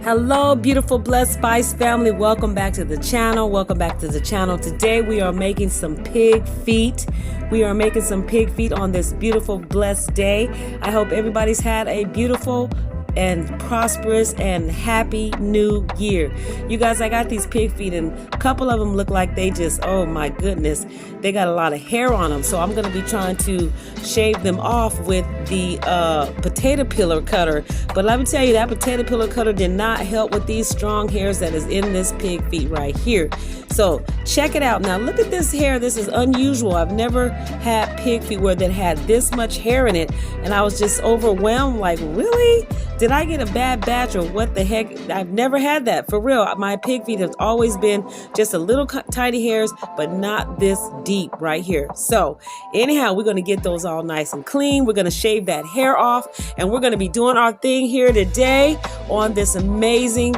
Hello, beautiful Blessed Spice family. Welcome back to the channel. Today we are making some pig feet. We are making some pig feet on this beautiful blessed day. I hope everybody's had a beautiful and prosperous and happy new year. You guys, I got these pig feet and a couple of them look like they just, oh my goodness, they got a lot of hair on them. So I'm going to be trying to shave them off with the potato peeler cutter. But let me tell you, that potato peeler cutter did not help with these strong hairs that is in this pig feet right here. So check it out. Now look at this hair. This is unusual. I've never had pig feet where that had this much hair in it. And I was just overwhelmed, like, really? Did I get a bad batch or what the heck? I've never had that, for real. My pig feet have always been just a little tiny hairs, but not this deep right here. So anyhow, we're going to get those all nice and clean. We're going to shave that hair off, and we're going to be doing our thing here today on this amazing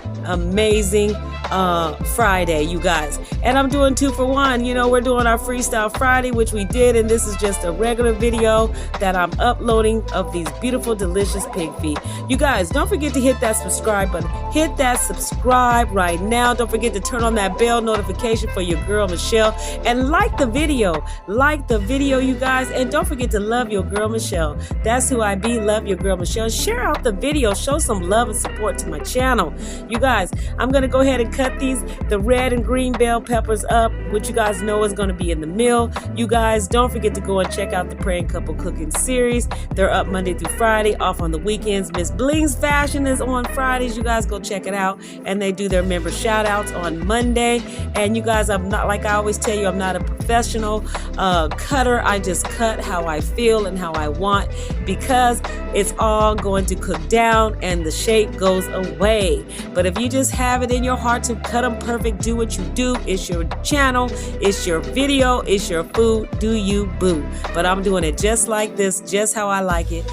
Friday, you guys. And I'm doing 2 for 1. You know, we're doing our Freestyle Friday, which we did, and this is just a regular video that I'm uploading of these beautiful, delicious pig feet. You guys, don't forget to hit that subscribe button. Hit that subscribe right now. Don't forget to turn on that bell notification for your girl Michelle, and like the video, you guys. And don't forget to love your girl Michelle. That's who I be. Love your girl Michelle. Share out the video. Show some love and support to my channel. You guys, I'm gonna go ahead and cut the red and green bell peppers up, which you guys know is going to be in the meal. You guys, don't forget to go and check out the Praying Couple Cooking series. They're up Monday through Friday, off on the weekends. Miss Bling's Fashion is on Fridays. You guys go check it out. And they do their member shout outs on Monday. And you guys, I'm not, like I always tell you, I'm not a professional cutter. I just cut how I feel and how I want, because it's all going to cook down and the shape goes away. But if you just have it in your heart to cut them perfect, do what you do. It's your channel, it's your video, it's your food. Do you, boo? But I'm doing it just like this, just how I like it.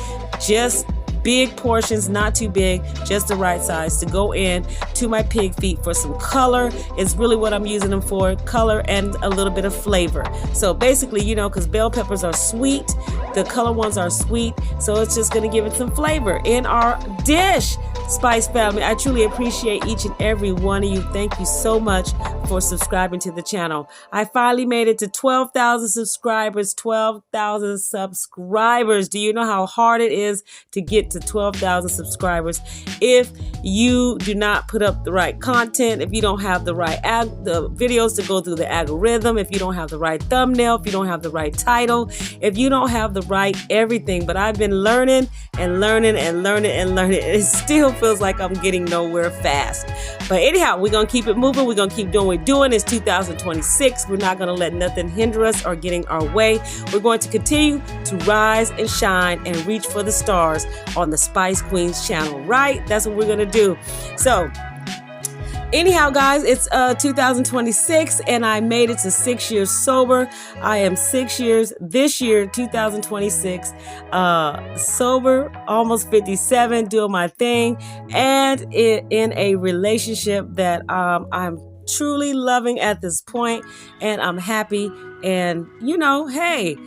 Just big portions, not too big, just the right size to go in to my pig feet for some color. It's really what I'm using them for, color and a little bit of flavor. So basically, you know, because bell peppers are sweet, the color ones are sweet, so it's just going to give it some flavor in our dish. Spice family, I truly appreciate each and every one of you. Thank you so much for subscribing to the channel. I finally made it to 12,000 subscribers. 12,000 subscribers. Do you know how hard it is to get to 12,000 subscribers if you do not put up the right content, if you don't have the right the videos to go through the algorithm, if you don't have the right thumbnail, if you don't have the right title, if you don't have the right everything. But I've been learning and learning and learning and learning. It still feels like I'm getting nowhere fast. But anyhow, we're going to keep it moving. We're going to keep doing what we're doing. It's 2026. We're not going to let nothing hinder us or getting our way. We're going to continue to rise and shine and reach for the stars on the Spice Queens channel, right? That's what we're going to do. So anyhow, guys, it's 2026 and I made it to 6 years sober. I am 6 years this year, 2026, sober, almost 57, doing my thing, and in a relationship that I'm truly loving at this point, and I'm happy. And you know, hey,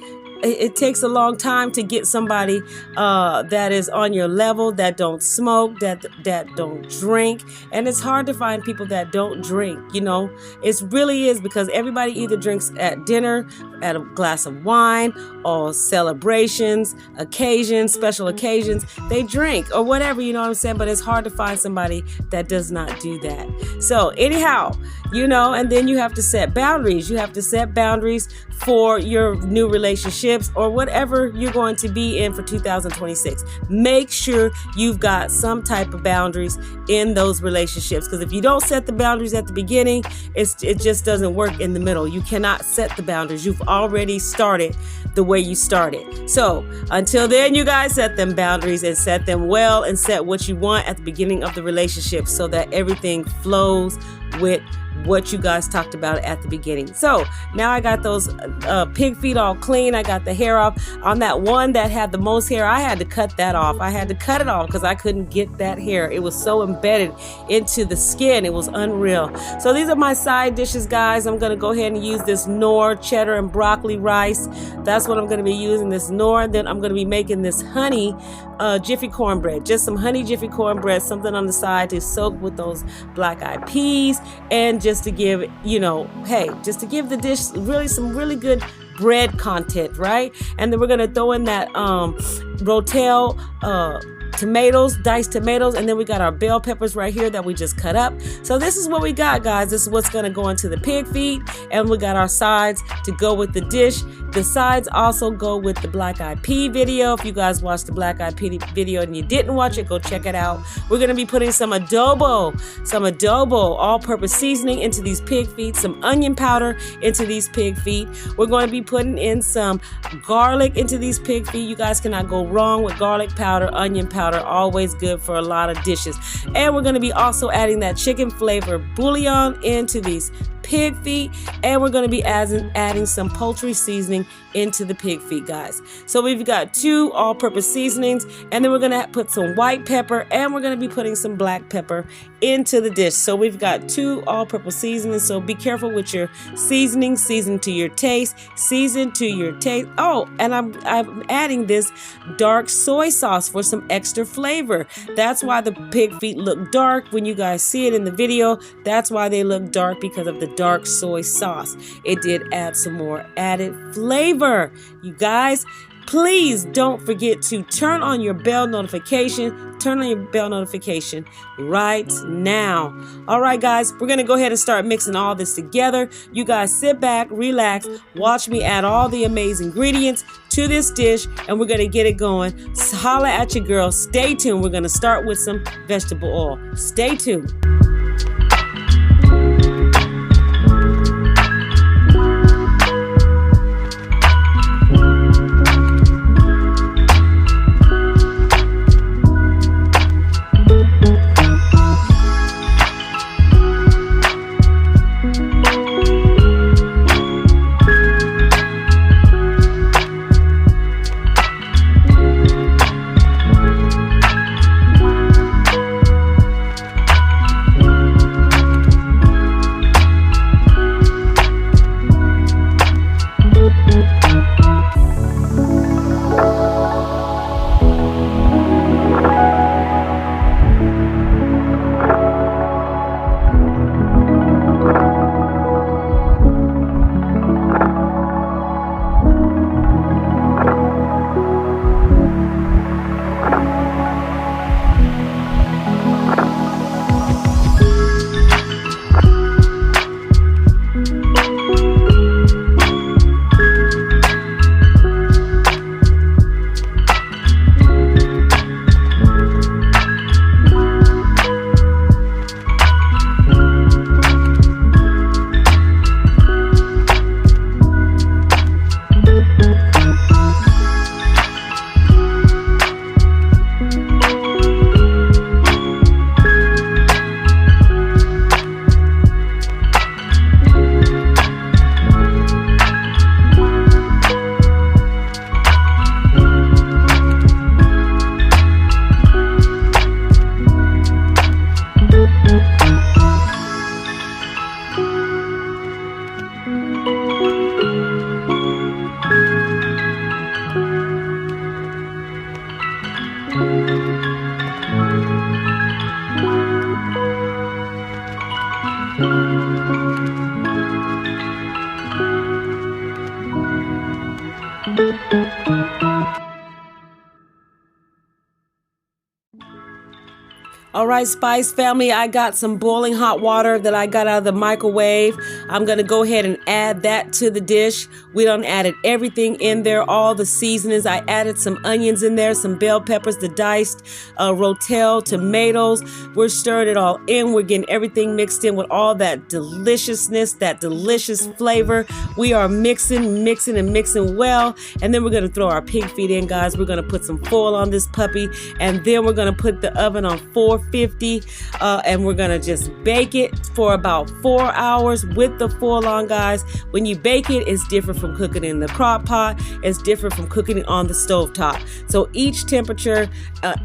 it takes a long time to get somebody that is on your level, that don't smoke, that don't drink. And it's hard to find people that don't drink, you know. It really is, because everybody either drinks at dinner, at a glass of wine, or celebrations, occasions, special occasions. They drink or whatever, you know what I'm saying? But it's hard to find somebody that does not do that. So anyhow, you know, and then you have to set boundaries. You have to set boundaries for your new relationship. relationships or whatever you're going to be in for 2026. Make sure you've got some type of boundaries in those relationships, because if you don't set the boundaries at the beginning, it just doesn't work in the middle. You cannot set the boundaries. You've already started the way you started. So until then, you guys set them boundaries and set them well, and set what you want at the beginning of the relationship so that everything flows with what you guys talked about at the beginning. So now I got those pig feet all clean. I got the hair off. On that one that had the most hair, I had to cut that off. I had to cut it off because I couldn't get that hair. It was so embedded into the skin. It was unreal. So these are my side dishes, guys. I'm going to go ahead and use this Knorr cheddar and broccoli rice. That's what I'm going to be using, this Knorr. Then I'm going to be making this honey Jiffy cornbread, just some honey Jiffy cornbread, something on the side to soak with those black eyed peas, and just to give, just to give the dish some really good bread content, right? And then we're gonna throw in that rotel tomatoes, diced tomatoes, and then we got our bell peppers right here that we just cut up. So this is what we got, guys. This is what's going to go into the pig feet, and we got our sides to go with the dish. The sides also go with the black eyed pea video. If you guys watched the black eyed pea video and you didn't watch it, go check it out. We're going to be putting some adobo all-purpose seasoning into these pig feet, some onion powder into these pig feet. We're going to be putting in some garlic into these pig feet. You guys cannot go wrong with garlic powder, onion powder, always good for a lot of dishes. And we're going to be also adding that chicken flavor bouillon into these pig feet, and we're going to be adding some poultry seasoning into the pig feet, guys. So we've got 2 all-purpose seasonings, and then we're going to put some white pepper, and we're going to be putting some black pepper into the dish. So we've got 2 all-purpose seasonings, so be careful with your seasoning. Season to your taste. Season to your taste. Oh, and I'm adding this dark soy sauce for some extra flavor. That's why the pig feet look dark when you guys see it in the video. That's why they look dark, because of the dark soy sauce. It did add some more added flavor. You guys, please don't forget to turn on your bell notification. Turn on your bell notification right now. All right, guys, we're going to go ahead and start mixing all this together. You guys sit back, relax, watch me add all the amazing ingredients to this dish, and we're going to get it going. So holla at your girl. Stay tuned. We're going to start with some vegetable oil. Stay tuned. All right, Spice family, I got some boiling hot water that I got out of the microwave. I'm going to go ahead and add that to the dish. We done added everything in there, all the seasonings. I added some onions in there, some bell peppers, the diced rotel, tomatoes. We're stirring it all in. We're getting everything mixed in with all that deliciousness, that delicious flavor. We are mixing well. And then we're going to throw our pig feet in, guys. We're going to put some foil on this puppy. And then we're going to put the oven on 450, and we're gonna just bake it for about 4 hours with the foil on, guys. When you bake it, it's different from cooking in the crock pot. It's different from cooking it on the stove top. So each temperature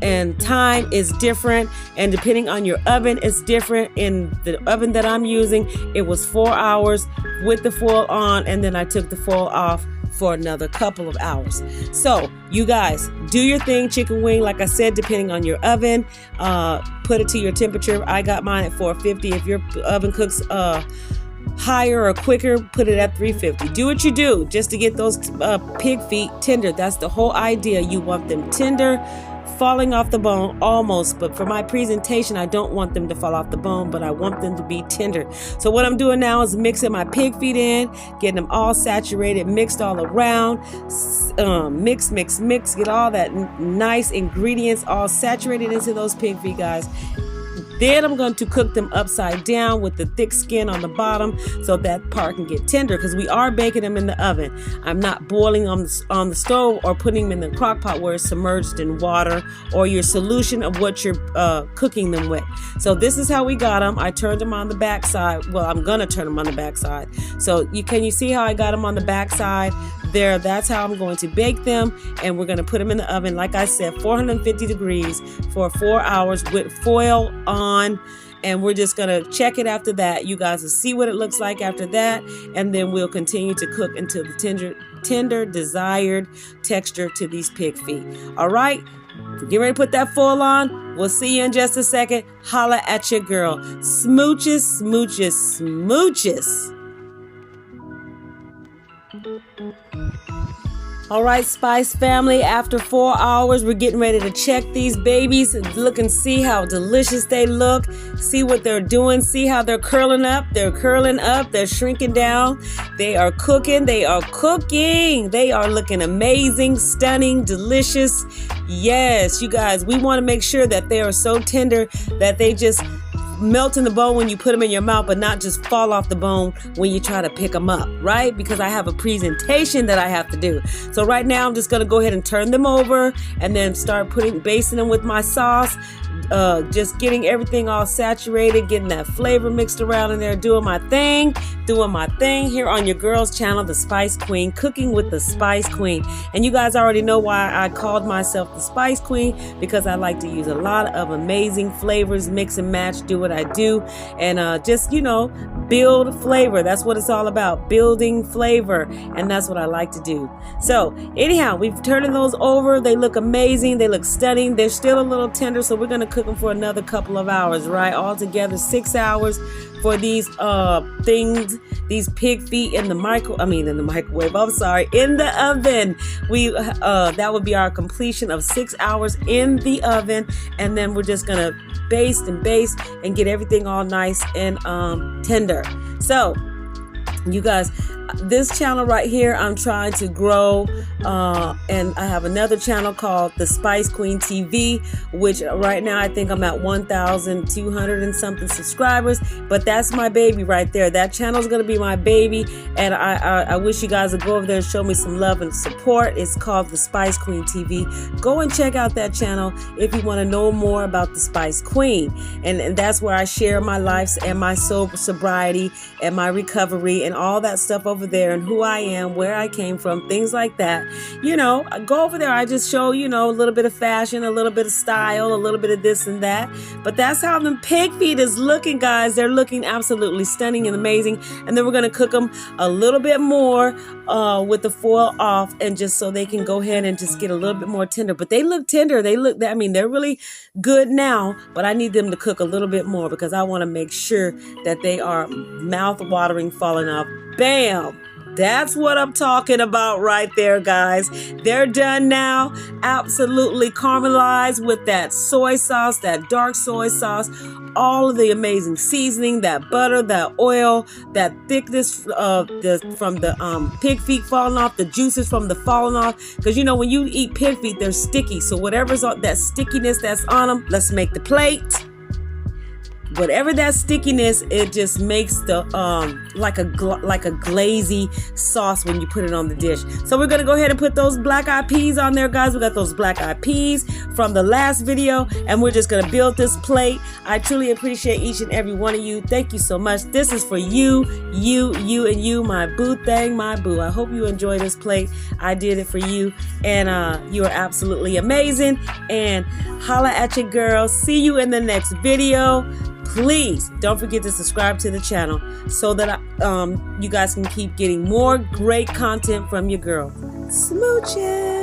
and time is different, and depending on your oven, it's different. In the oven that I'm using, it was 4 hours with the foil on, and then I took the foil off for another couple of hours. So you guys, do your thing, chicken wing. Like I said, depending on your oven, put it to your temperature. I got mine at 450. If your oven cooks higher or quicker, put it at 350. Do what you do just to get those pig feet tender. That's the whole idea. You want them tender, falling off the bone almost, but for my presentation, I don't want them to fall off the bone, but I want them to be tender. So what I'm doing now is mixing my pig feet in, getting them all saturated, mixed all around, mix, get all that nice ingredients all saturated into those pig feet, guys. Then I'm going to cook them upside down with the thick skin on the bottom so that part can get tender, because we are baking them in the oven. I'm not boiling on the stove or putting them in the crock pot where it's submerged in water or your solution of what you're cooking them with. So this is how we got them. I turned them on the back side. Well, I'm going to turn them on the back side. So can you see how I got them on the back side? There, that's how I'm going to bake them, and we're going to put them in the oven, like I said, 450 degrees for 4 hours with foil on, and we're just going to check it after that. You guys will see what it looks like after that, and then we'll continue to cook until the tender desired texture to these pig feet. All right, get ready to put that foil on. We'll see you in just a second. Holla at your girl. Smooches, smooches, smooches. All right, Spice family, after 4 hours, we're getting ready to check these babies. Look and see how delicious they look. See what they're doing. See how they're curling up. They're curling up. They're shrinking down. They are cooking. They are cooking. They are looking amazing, stunning, delicious. Yes, you guys, we want to make sure that they are so tender that they just melt in the bone when you put them in your mouth, but not just fall off the bone when you try to pick them up, right? Because I have a presentation that I have to do. So right now I'm just going to go ahead and turn them over and then start basting them with my sauce. Just getting everything all saturated, getting that flavor mixed around in there, doing my thing here on your girl's channel, The Spice Queen, cooking with the Spice Queen. And you guys already know why I called myself the Spice Queen, because I like to use a lot of amazing flavors, mix and match, do what I do, and just, build flavor. That's what it's all about, building flavor, and that's what I like to do. So anyhow, we've turned those over. They look amazing. They look stunning. They're still a little tender, so we're going to cook them for another couple of hours, right? Altogether 6 hours for these things, these pig feet in the microwave. I'm sorry, in the oven. That would be our completion of 6 hours in the oven, and then we're just gonna baste and get everything all nice and tender. So you guys, this channel right here, I'm trying to grow, and I have another channel called The Spice Queen TV, which right now I think I'm at 1,200 and something subscribers, but that's my baby right there. That channel is going to be my baby, and I wish you guys would go over there and show me some love and support. It's called The Spice Queen TV. Go and check out that channel if you want to know more about The Spice Queen, and that's where I share my life and my sobriety and my recovery and all that stuff over there, and who I am, where I came from, things like that. Go over there. I just show, a little bit of fashion, a little bit of style, a little bit of this and that. But that's how them pig feet is looking, guys. They're looking absolutely stunning and amazing. And then we're going to cook them a little bit more with the foil off, and just so they can go ahead and just get a little bit more tender. But they look tender. They're really good now, but I need them to cook a little bit more because I want to make sure that they are mouth-watering, falling off. Bam! That's what I'm talking about right there, guys. They're done now. Absolutely caramelized with that soy sauce, that dark soy sauce, all of the amazing seasoning, that butter, that oil, that thickness of from the pig feet falling off, the juices from the falling off. Because you know, when you eat pig feet, they're sticky. So whatever's on that stickiness that's on them, let's make the plate. Whatever that stickiness, it just makes the like a glazy sauce when you put it on the dish. So we're gonna go ahead and put those black eyed peas on there, guys. We got those black eyed peas from the last video, and we're just gonna build this plate. I truly appreciate each and every one of you. Thank you so much. This is for you, and you, my boo thing, my boo. I hope you enjoy this plate. I did it for you, and you are absolutely amazing. And holla at your girl. See you in the next video. Please don't forget to subscribe to the channel so that you guys can keep getting more great content from your girl. Smooches.